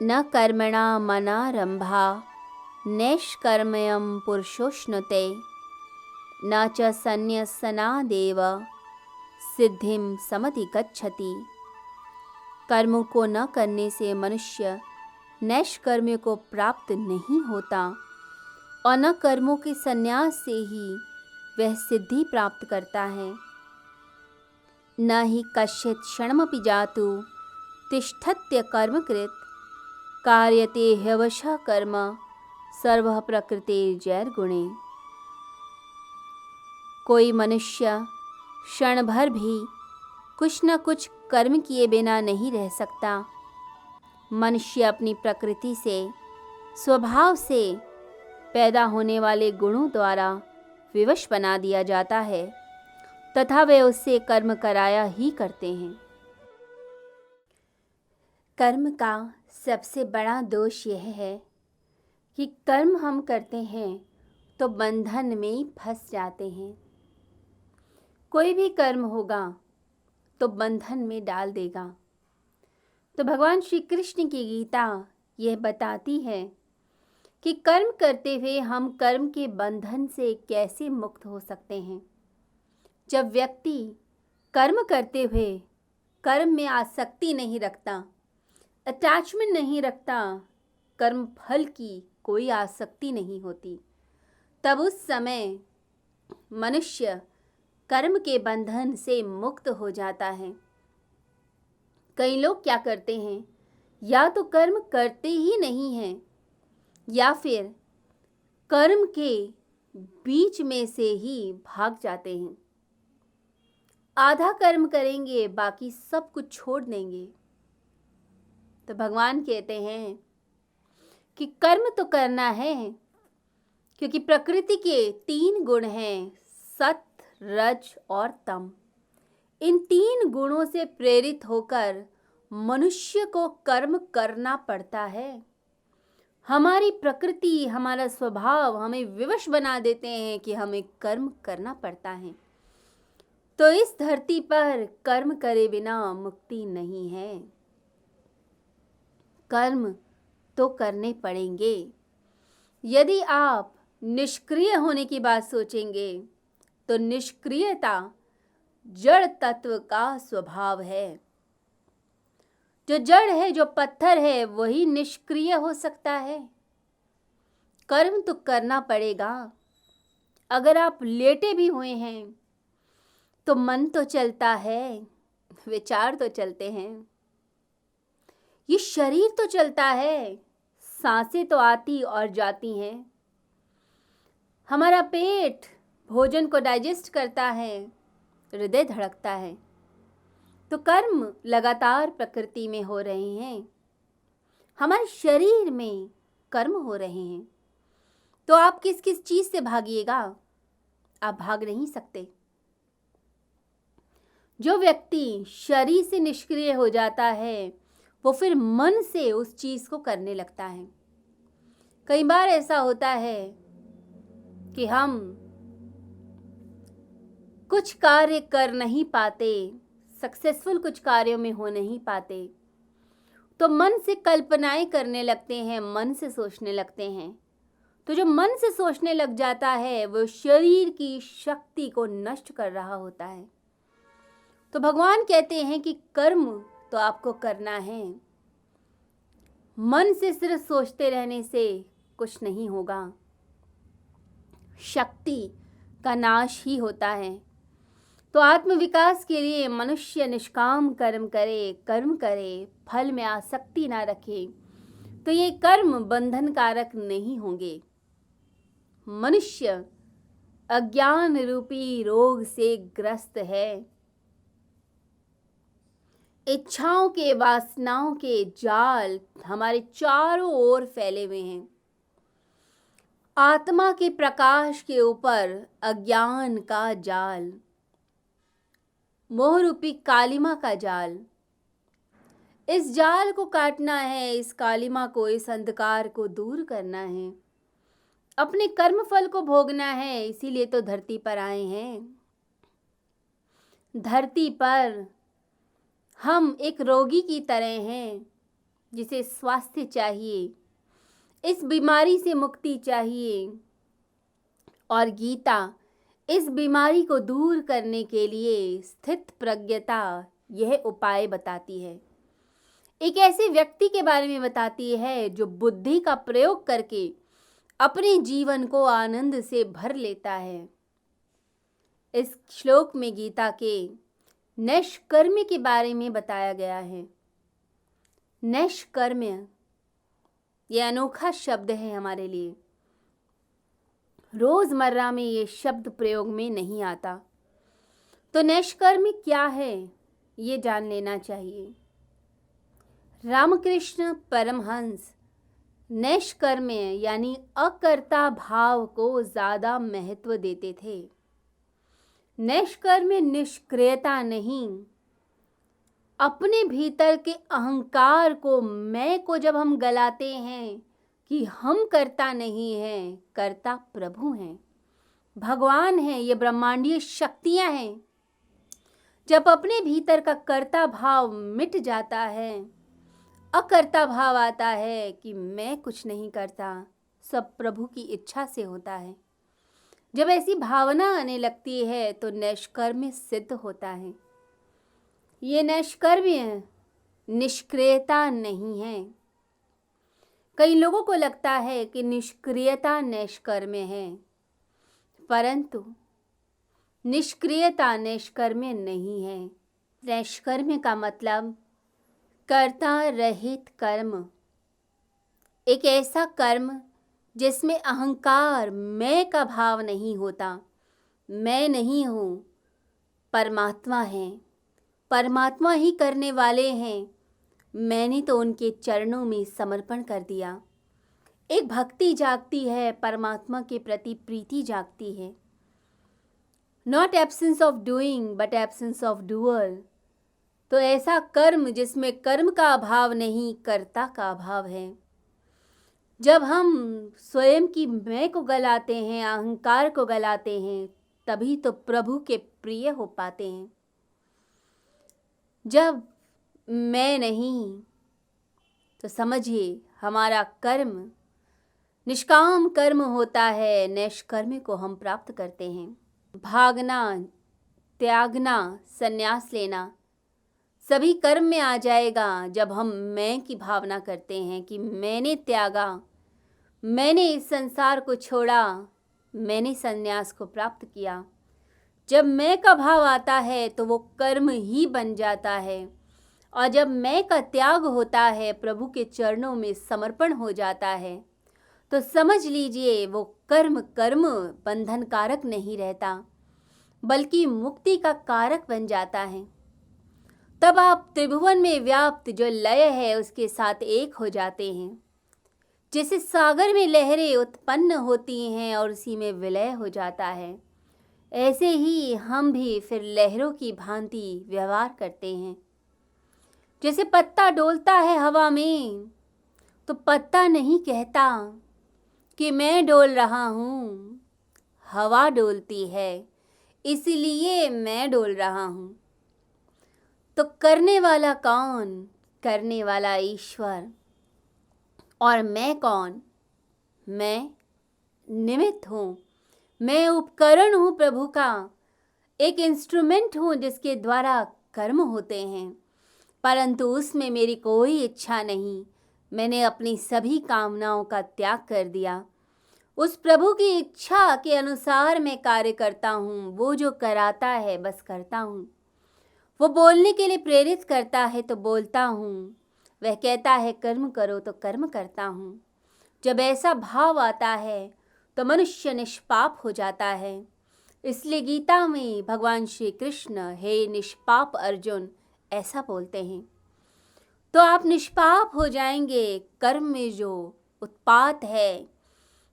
न कर्मणा मनारंभा नैष्कर्म्यं पुरुषोश्नुते न च संन्यसनादेव सिद्धिं समधिगच्छति। कर्मों को न करने से मनुष्य नैष्कर्म्य को प्राप्त नहीं होता और न कर्मों के संन्यास से ही वह सिद्धि प्राप्त करता है। न ही कश्चित् क्षणमपि जातु तिष्ठत्य कर्मकृत् कार्यते ह्यवशः कर्म सर्वः प्रकृतिर्जैर्गुणे। कोई मनुष्य क्षण भर भी कुछ न कुछ कर्म किए बिना नहीं रह सकता। मनुष्य अपनी प्रकृति से, स्वभाव से पैदा होने वाले गुणों द्वारा विवश बना दिया जाता है तथा वे उससे कर्म कराया ही करते हैं। कर्म का सबसे बड़ा दोष यह है कि कर्म हम करते हैं तो बंधन में फंस जाते हैं। कोई भी कर्म होगा तो बंधन में डाल देगा। तो भगवान श्री कृष्ण की गीता यह बताती है कि कर्म करते हुए हम कर्म के बंधन से कैसे मुक्त हो सकते हैं। जब व्यक्ति कर्म करते हुए कर्म में आसक्ति नहीं रखता, अटैचमेंट नहीं रखता, कर्म फल की कोई आसक्ति नहीं होती, तब उस समय मनुष्य कर्म के बंधन से मुक्त हो जाता है। कई लोग क्या करते हैं, या तो कर्म करते ही नहीं हैं या फिर कर्म के बीच में से ही भाग जाते हैं। आधा कर्म करेंगे, बाकी सब कुछ छोड़ देंगे। तो भगवान कहते हैं कि कर्म तो करना है, क्योंकि प्रकृति के 3 गुण हैं, सत, रज और तम। इन 3 गुणों से प्रेरित होकर मनुष्य को कर्म करना पड़ता है। हमारी प्रकृति, हमारा स्वभाव हमें विवश बना देते हैं कि हमें कर्म करना पड़ता है। तो इस धरती पर कर्म करे बिना मुक्ति नहीं है। कर्म तो करने पड़ेंगे। यदि आप निष्क्रिय होने की बात सोचेंगे तो निष्क्रियता जड़ तत्व का स्वभाव है। जो जड़ है, जो पत्थर है, वही निष्क्रिय हो सकता है। कर्म तो करना पड़ेगा। अगर आप लेटे भी हुए हैं तो मन तो चलता है, विचार तो चलते हैं, ये शरीर तो चलता है, सांसें तो आती और जाती हैं, हमारा पेट भोजन को डाइजेस्ट करता है, हृदय धड़कता है। तो कर्म लगातार प्रकृति में हो रहे हैं, हमारे शरीर में कर्म हो रहे हैं। तो आप किस किस चीज से भागिएगा? आप भाग नहीं सकते। जो व्यक्ति शरीर से निष्क्रिय हो जाता है वो फिर मन से उस चीज को करने लगता है। कई बार ऐसा होता है कि हम कुछ कार्य कर नहीं पाते, सक्सेसफुल कुछ कार्यों में हो नहीं पाते, तो मन से कल्पनाएं करने लगते हैं, मन से सोचने लगते हैं। तो जो मन से सोचने लग जाता है वो शरीर की शक्ति को नष्ट कर रहा होता है। तो भगवान कहते हैं कि कर्म तो आपको करना है। मन से सिर्फ सोचते रहने से कुछ नहीं होगा, शक्ति का नाश ही होता है। तो आत्मविकास के लिए मनुष्य निष्काम कर्म करे, फल में आसक्ति ना रखे, तो ये कर्म बंधनकारक नहीं होंगे। मनुष्य अज्ञान रूपी रोग से ग्रस्त है। इच्छाओं के, वासनाओं के जाल हमारे चारों ओर फैले हुए हैं। आत्मा के प्रकाश के ऊपर अज्ञान का जाल, मोह रूपी कालिमा का जाल। इस जाल को काटना है, इस कालिमा को, इस अंधकार को दूर करना है, अपने कर्म फल को भोगना है। इसीलिए तो धरती पर आए हैं। धरती पर हम एक रोगी की तरह हैं जिसे स्वास्थ्य चाहिए, इस बीमारी से मुक्ति चाहिए, और गीता इस बीमारी को दूर करने के लिए स्थित प्रज्ञता यह उपाय बताती है। एक ऐसे व्यक्ति के बारे में बताती है जो बुद्धि का प्रयोग करके अपने जीवन को आनंद से भर लेता है। इस श्लोक में गीता के नैष्कर्म्य के बारे में बताया गया है। नैष्कर्म्य यह अनोखा शब्द है हमारे लिए। रोजमर्रा में ये शब्द प्रयोग में नहीं आता, तो नैष्कर्म्य क्या है ये जान लेना चाहिए। रामकृष्ण परमहंस नैष्कर्म्य यानी अकर्ता भाव को ज्यादा महत्व देते थे। नैष्कर्म्य निष्क्रियता नहीं, अपने भीतर के अहंकार को, मैं को जब हम गलाते हैं कि हम कर्ता नहीं हैं, कर्ता प्रभु हैं, भगवान हैं, ये ब्रह्मांडीय शक्तियां हैं। जब अपने भीतर का कर्ता भाव मिट जाता है, अकर्ता भाव आता है कि मैं कुछ नहीं करता, सब प्रभु की इच्छा से होता है। जब ऐसी भावना आने लगती है तो नैष्कर्म्य सिद्ध होता है। ये नैष्कर्म्य निष्क्रियता नहीं है। कई लोगों को लगता है कि निष्क्रियता नैष्कर्म्य है, परंतु निष्क्रियता नैष्कर्म्य नहीं है। नैष्कर्म्य का मतलब कर्ता रहित कर्म, एक ऐसा कर्म जिसमें अहंकार, मैं का भाव नहीं होता। मैं नहीं हूँ, परमात्मा है, परमात्मा ही करने वाले हैं, मैंने तो उनके चरणों में समर्पण कर दिया। एक भक्ति जागती है, परमात्मा के प्रति प्रीति जागती है। Not absence of doing but absence of doer. तो ऐसा कर्म जिसमें कर्म का अभाव नहीं, कर्ता का अभाव है। जब हम स्वयं की मैं को गलाते हैं, अहंकार को गलाते हैं, तभी तो प्रभु के प्रिय हो पाते हैं। जब मैं नहीं, तो समझिए हमारा कर्म निष्काम कर्म होता है, नैष्कर्म्य को हम प्राप्त करते हैं। भागना, त्यागना, संन्यास लेना सभी कर्म में आ जाएगा जब हम मैं की भावना करते हैं कि मैंने त्यागा, मैंने इस संसार को छोड़ा, मैंने संन्यास को प्राप्त किया। जब मैं का भाव आता है तो वो कर्म ही बन जाता है, और जब मैं का त्याग होता है, प्रभु के चरणों में समर्पण हो जाता है, तो समझ लीजिए वो कर्म बंधन कारक नहीं रहता, बल्कि मुक्ति का कारक बन जाता है। तब आप त्रिभुवन में व्याप्त जो लय है उसके साथ एक हो जाते हैं। जैसे सागर में लहरें उत्पन्न होती हैं और उसी में विलय हो जाता है, ऐसे ही हम भी फिर लहरों की भांति व्यवहार करते हैं। जैसे पत्ता डोलता है हवा में, तो पत्ता नहीं कहता कि मैं डोल रहा हूँ, हवा डोलती है, इसलिए मैं डोल रहा हूँ। तो करने वाला कौन? करने वाला ईश्वर। और मैं कौन? मैं निमित्त हूँ, मैं उपकरण हूँ प्रभु का, एक इंस्ट्रूमेंट हूँ जिसके द्वारा कर्म होते हैं, परंतु उसमें मेरी कोई इच्छा नहीं। मैंने अपनी सभी कामनाओं का त्याग कर दिया। उस प्रभु की इच्छा के अनुसार मैं कार्य करता हूँ। वो जो कराता है बस करता हूँ। वो बोलने के लिए प्रेरित करता है तो बोलता हूँ। वह कहता है कर्म करो तो कर्म करता हूँ। जब ऐसा भाव आता है तो मनुष्य निष्पाप हो जाता है। इसलिए गीता में भगवान श्री कृष्ण हे निष्पाप अर्जुन ऐसा बोलते हैं। तो आप निष्पाप हो जाएंगे। कर्म में जो उत्पात है,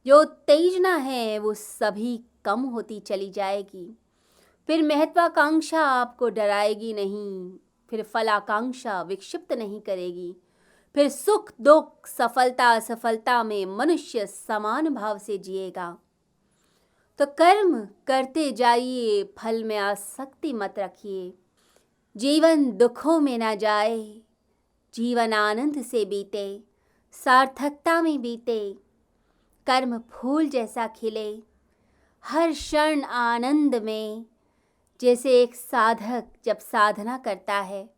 जो उत्तेजना है, वो सभी कम होती चली जाएगी। फिर महत्वाकांक्षा आपको डराएगी नहीं, फिर फलाकांक्षा विक्षिप्त नहीं करेगी। फिर सुख दुख, सफलता असफलता में मनुष्य समान भाव से जिएगा। तो कर्म करते जाइए, फल में आसक्ति मत रखिए। जीवन दुखों में ना जाए, जीवन आनंद से बीते, सार्थकता में बीते, कर्म फूल जैसा खिले, हर क्षण आनंद में। जैसे एक साधक जब साधना करता है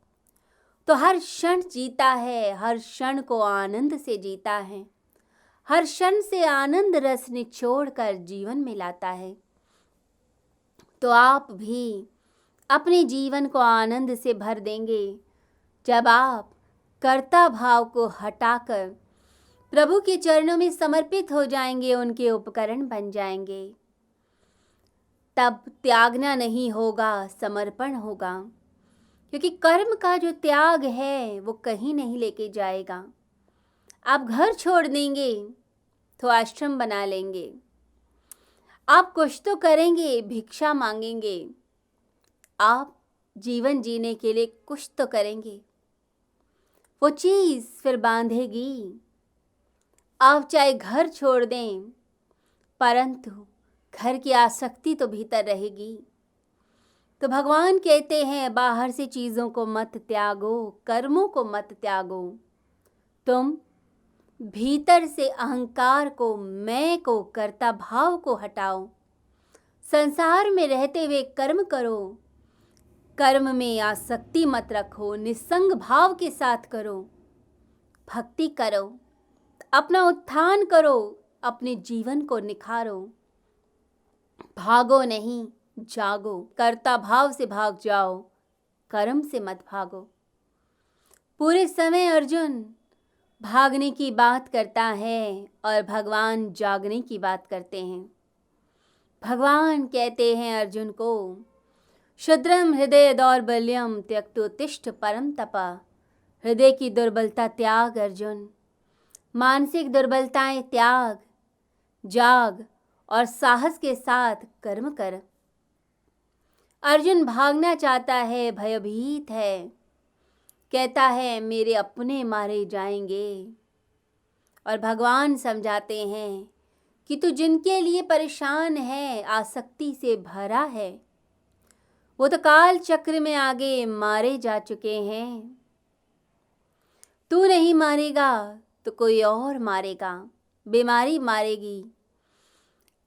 तो हर क्षण जीता है, हर क्षण को आनंद से जीता है, हर क्षण से आनंद रस निचोड़ कर जीवन में लाता है। तो आप भी अपने जीवन को आनंद से भर देंगे जब आप कर्ता भाव को हटाकर प्रभु के चरणों में समर्पित हो जाएंगे, उनके उपकरण बन जाएंगे। तब त्यागना नहीं होगा, समर्पण होगा, क्योंकि कर्म का जो त्याग है वो कहीं नहीं लेके जाएगा। आप घर छोड़ देंगे तो आश्रम बना लेंगे, आप कुछ तो करेंगे, भिक्षा मांगेंगे, आप जीवन जीने के लिए कुछ तो करेंगे, वो चीज़ फिर बांधेगी। आप चाहे घर छोड़ दें परंतु घर की आसक्ति तो भीतर रहेगी। तो भगवान कहते हैं बाहर से चीज़ों को मत त्यागो, कर्मों को मत त्यागो, तुम भीतर से अहंकार को, मैं को, कर्ता भाव को हटाओ। संसार में रहते हुए कर्म करो, कर्म में आसक्ति मत रखो, निस्संग भाव के साथ करो, भक्ति करो, अपना उत्थान करो, अपने जीवन को निखारो। भागो नहीं, जागो, कर्ता भाव से भाग जाओ, कर्म से मत भागो। पूरे समय अर्जुन भागने की बात करता है और भगवान जागने की बात करते हैं। भगवान कहते हैं अर्जुन को, क्षुद्रम हृदय दौर्बल्यम त्यक्तोत्तिष्ठ परम तपा। हृदय की दुर्बलता त्याग अर्जुन, मानसिक दुर्बलताएं त्याग, जाग और साहस के साथ कर्म कर। अर्जुन भागना चाहता है, भयभीत है, कहता है मेरे अपने मारे जाएंगे। और भगवान समझाते हैं कि तू जिनके लिए परेशान है, आसक्ति से भरा है, वो तो काल चक्र में आगे मारे जा चुके हैं। तू नहीं मारेगा तो कोई और मारेगा, बीमारी मारेगी,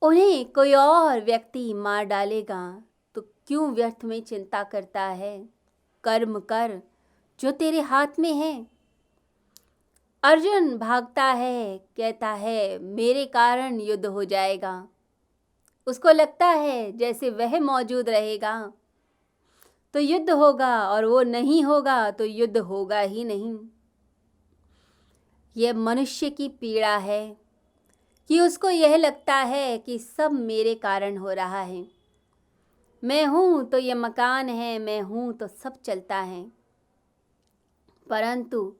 उन्हें कोई और व्यक्ति मार डालेगा। तो क्यों व्यर्थ में चिंता करता है? कर्म कर जो तेरे हाथ में है। अर्जुन भागता है, कहता है मेरे कारण युद्ध हो जाएगा। उसको लगता है जैसे वह मौजूद रहेगा तो युद्ध होगा, और वो नहीं होगा तो युद्ध होगा ही नहीं। यह मनुष्य की पीड़ा है कि उसको यह लगता है कि सब मेरे कारण हो रहा है। मैं हूँ तो ये मकान है, मैं हूँ तो सब चलता है। परंतु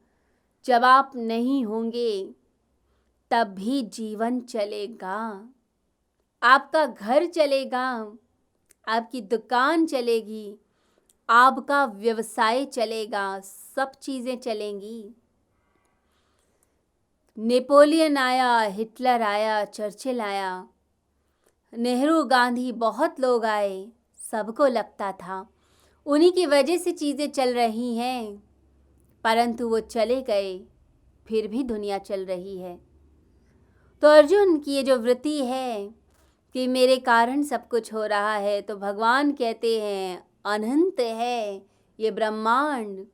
जब आप नहीं होंगे तब भी जीवन चलेगा, आपका घर चलेगा, आपकी दुकान चलेगी, आपका व्यवसाय चलेगा, सब चीज़ें चलेंगी। नेपोलियन आया, हिटलर आया, चर्चिल आया, नेहरू, गांधी, बहुत लोग आए, सबको लगता था उन्हीं की वजह से चीज़ें चल रही हैं, परंतु वो चले गए, फिर भी दुनिया चल रही है। तो अर्जुन की ये जो वृत्ति है कि मेरे कारण सब कुछ हो रहा है, तो भगवान कहते हैं अनंत है ये ब्रह्मांड,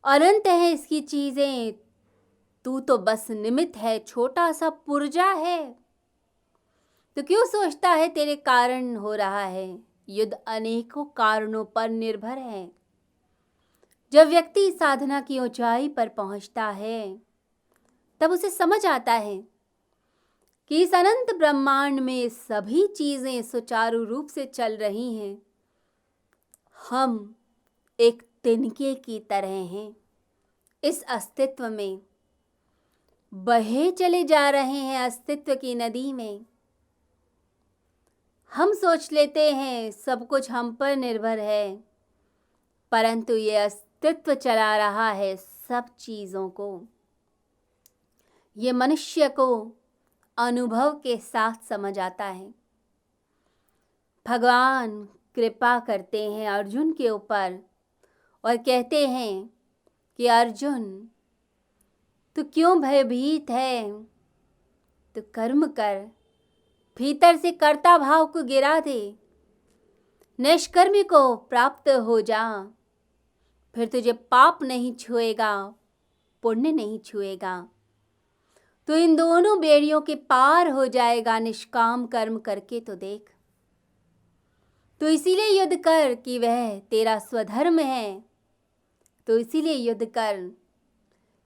अनंत है इसकी चीज़ें, तू तो बस निमित्त है, छोटा सा पुर्जा है। तो क्यों सोचता है तेरे कारण हो रहा है? युद्ध अनेकों कारणों पर निर्भर है। जब व्यक्ति साधना की ऊंचाई पर पहुंचता है तब उसे समझ आता है कि इस अनंत ब्रह्मांड में सभी चीज़ें सुचारू रूप से चल रही हैं। हम एक तिनके की तरह हैं, इस अस्तित्व में बहे चले जा रहे हैं, अस्तित्व की नदी में। हम सोच लेते हैं सब कुछ हम पर निर्भर है, परंतु ये अस्तित्व चला रहा है सब चीज़ों को। ये मनुष्य को अनुभव के साथ समझ आता है। भगवान कृपा करते हैं अर्जुन के ऊपर और कहते हैं कि अर्जुन, तू क्यों भयभीत है? तो कर्म कर, भीतर से कर्ता भाव को गिरा दे, निष्कर्मी को प्राप्त हो जा। फिर तुझे पाप नहीं छुएगा, पुण्य नहीं छुएगा। तो इन दोनों बेड़ियों के पार हो जाएगा निष्काम कर्म करके। तो देख, तो इसीलिए युद्ध कर कि वह तेरा स्वधर्म है। तो इसीलिए युद्ध कर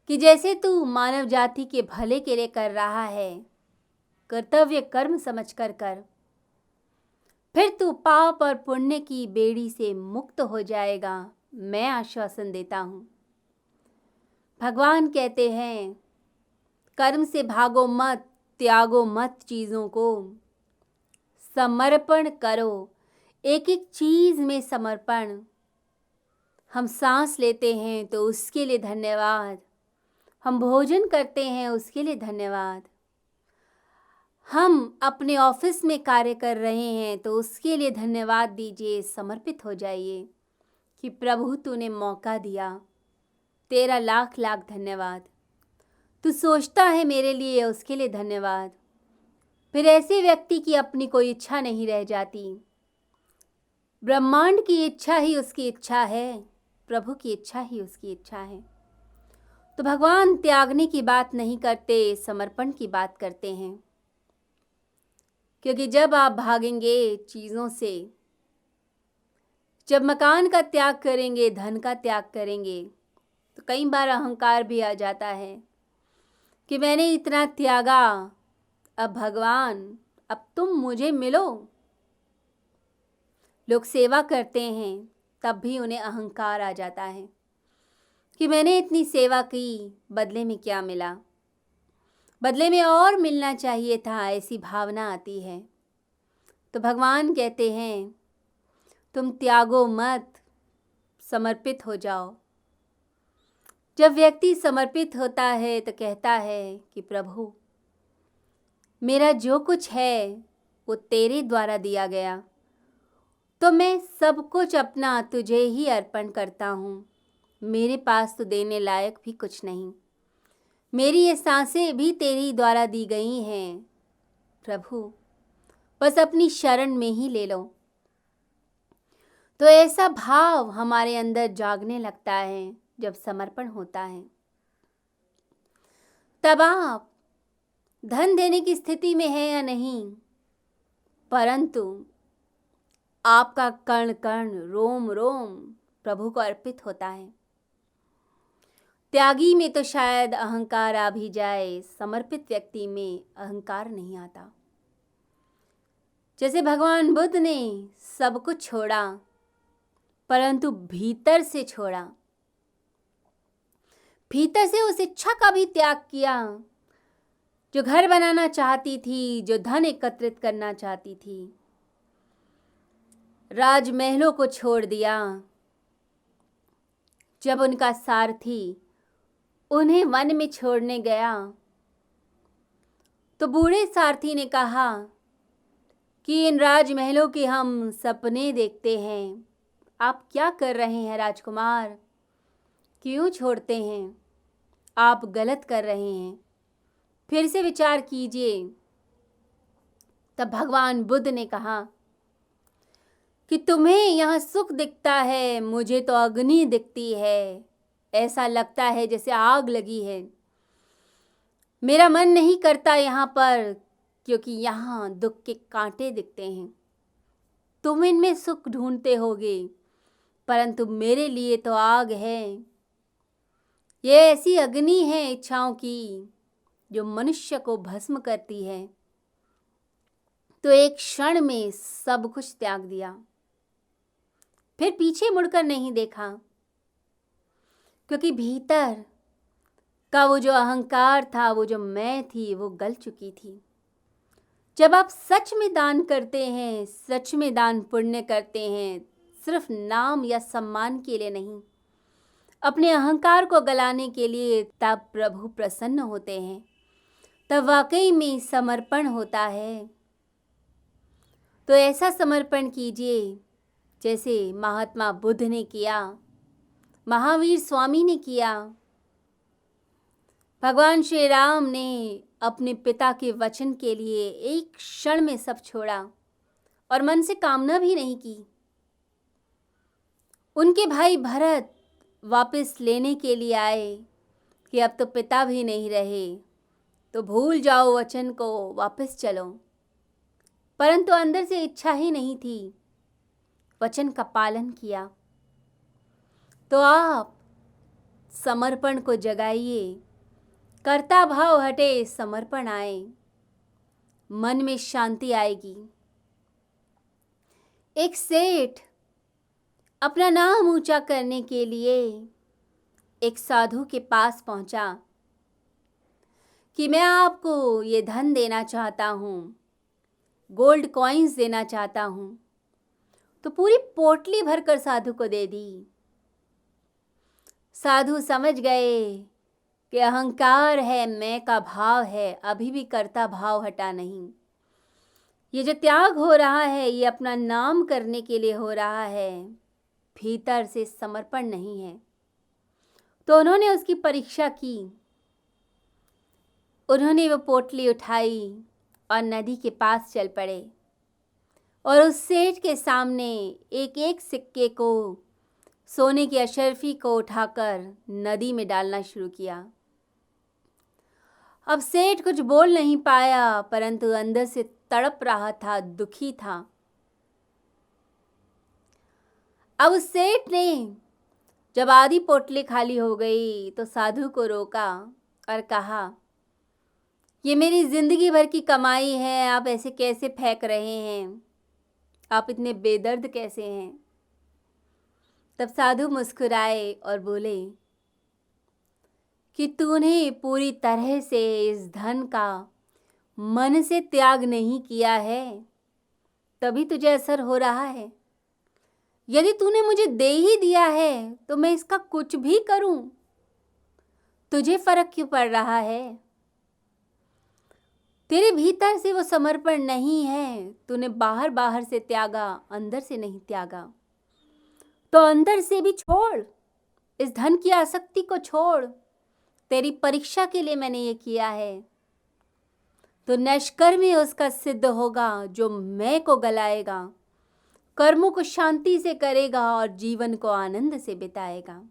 कि जैसे तू मानव जाति के भले के लिए कर रहा है, कर्तव्य कर्म समझ कर कर। फिर तू पाप और पुण्य की बेड़ी से मुक्त हो जाएगा, मैं आश्वासन देता हूँ। भगवान कहते हैं, कर्म से भागो मत, त्यागो मत चीज़ों को, समर्पण करो, एक एक चीज़ में समर्पण। हम सांस लेते हैं तो उसके लिए धन्यवाद, हम भोजन करते हैं उसके लिए धन्यवाद, हम अपने ऑफिस में कार्य कर रहे हैं तो उसके लिए धन्यवाद दीजिए, समर्पित हो जाइए कि प्रभु तूने मौका दिया, तेरा लाख लाख धन्यवाद। तू सोचता है मेरे लिए, उसके लिए धन्यवाद। फिर ऐसे व्यक्ति की अपनी कोई इच्छा नहीं रह जाती। ब्रह्मांड की इच्छा ही उसकी इच्छा है, प्रभु की इच्छा ही उसकी इच्छा है। तो भगवान त्यागने की बात नहीं करते, समर्पण की बात करते हैं। क्योंकि जब आप भागेंगे चीज़ों से, जब मकान का त्याग करेंगे, धन का त्याग करेंगे, तो कई बार अहंकार भी आ जाता है कि मैंने इतना त्यागा, अब भगवान अब तुम मुझे मिलो। लोग सेवा करते हैं तब भी उन्हें अहंकार आ जाता है कि मैंने इतनी सेवा की, बदले में क्या मिला, बदले में और मिलना चाहिए था, ऐसी भावना आती है। तो भगवान कहते हैं, तुम त्यागो मत, समर्पित हो जाओ। जब व्यक्ति समर्पित होता है तो कहता है कि प्रभु, मेरा जो कुछ है वो तेरे द्वारा दिया गया, तो मैं सब कुछ अपना तुझे ही अर्पण करता हूँ। मेरे पास तो देने लायक भी कुछ नहीं, मेरी ये सांसें भी तेरी द्वारा दी गई हैं। प्रभु, बस अपनी शरण में ही ले लो। तो ऐसा भाव हमारे अंदर जागने लगता है जब समर्पण होता है। तब आप धन देने की स्थिति में है या नहीं, परंतु आपका कण कण, रोम रोम प्रभु को अर्पित होता है। त्यागी में तो शायद अहंकार आ भी जाए, समर्पित व्यक्ति में अहंकार नहीं आता। जैसे भगवान बुद्ध ने सब कुछ छोड़ा, परंतु भीतर से छोड़ा, भीतर से उस इच्छा का भी त्याग किया जो घर बनाना चाहती थी, जो धन एकत्रित करना चाहती थी। राजमहलों को छोड़ दिया। जब उनका सारथी उन्हें वन में छोड़ने गया तो बूढ़े सारथी ने कहा कि इन राजमहलों के हम सपने देखते हैं, आप क्या कर रहे हैं राजकुमार, क्यों छोड़ते हैं, आप गलत कर रहे हैं, फिर से विचार कीजिए। तब भगवान बुद्ध ने कहा कि तुम्हें यहाँ सुख दिखता है, मुझे तो अग्नि दिखती है, ऐसा लगता है जैसे आग लगी है। मेरा मन नहीं करता यहाँ पर, क्योंकि यहाँ दुख के कांटे दिखते हैं। तुम इनमें सुख ढूंढते होगे, परंतु मेरे लिए तो आग है। ये ऐसी अग्नि है इच्छाओं की जो मनुष्य को भस्म करती है। तो एक क्षण में सब कुछ त्याग दिया, फिर पीछे मुड़कर नहीं देखा, क्योंकि भीतर का वो जो अहंकार था, वो जो मैं थी, वो गल चुकी थी। जब आप सच में दान करते हैं, सच में दान पुण्य करते हैं, सिर्फ नाम या सम्मान के लिए नहीं, अपने अहंकार को गलाने के लिए, तब प्रभु प्रसन्न होते हैं, तब वाकई में समर्पण होता है। तो ऐसा समर्पण कीजिए जैसे महात्मा बुद्ध ने किया। महावीर स्वामी ने किया। भगवान श्री राम ने अपने पिता के वचन के लिए एक क्षण में सब छोड़ा और मन से कामना भी नहीं की। उनके भाई भरत वापस लेने के लिए आए कि अब तो पिता भी नहीं रहे, तो भूल जाओ वचन को, वापस चलो। परंतु अंदर से इच्छा ही नहीं थी, वचन का पालन किया। तो आप समर्पण को जगाइए, कर्ता भाव हटे, समर्पण आए, मन में शांति आएगी। एक सेठ अपना नाम ऊंचा करने के लिए एक साधु के पास पहुंचा कि मैं आपको ये धन देना चाहता हूँ, गोल्ड कॉइन्स देना चाहता हूँ। तो पूरी पोटली भरकर साधु को दे दी। साधु समझ गए कि अहंकार है, मैं का भाव है, अभी भी कर्ता भाव हटा नहीं। ये जो त्याग हो रहा है ये अपना नाम करने के लिए हो रहा है, भीतर से समर्पण नहीं है। तो उन्होंने उसकी परीक्षा की। उन्होंने वो पोटली उठाई और नदी के पास चल पड़े और उस सेठ के सामने एक एक सिक्के को, सोने की अशर्फी को उठाकर नदी में डालना शुरू किया। अब सेठ कुछ बोल नहीं पाया, परंतु अंदर से तड़प रहा था, दुखी था। अब उस सेठ ने जब आधी पोटली खाली हो गई तो साधु को रोका और कहा, ये मेरी जिंदगी भर की कमाई है, आप ऐसे कैसे फेंक रहे हैं? आप इतने बेदर्द कैसे हैं? तब साधु मुस्कुराए और बोले कि तूने पूरी तरह से इस धन का मन से त्याग नहीं किया है, तभी तुझे असर हो रहा है। यदि तूने मुझे दे ही दिया है तो मैं इसका कुछ भी करूं, तुझे फर्क क्यों पड़ रहा है? तेरे भीतर से वो समर्पण नहीं है, तूने बाहर बाहर से त्यागा, अंदर से नहीं त्यागा। तो अंदर से भी छोड़, इस धन की आसक्ति को छोड़। तेरी परीक्षा के लिए मैंने ये किया है। तो निष्कर्मी उसका सिद्ध होगा जो मैं को गलाएगा, कर्मों को शांति से करेगा और जीवन को आनंद से बिताएगा।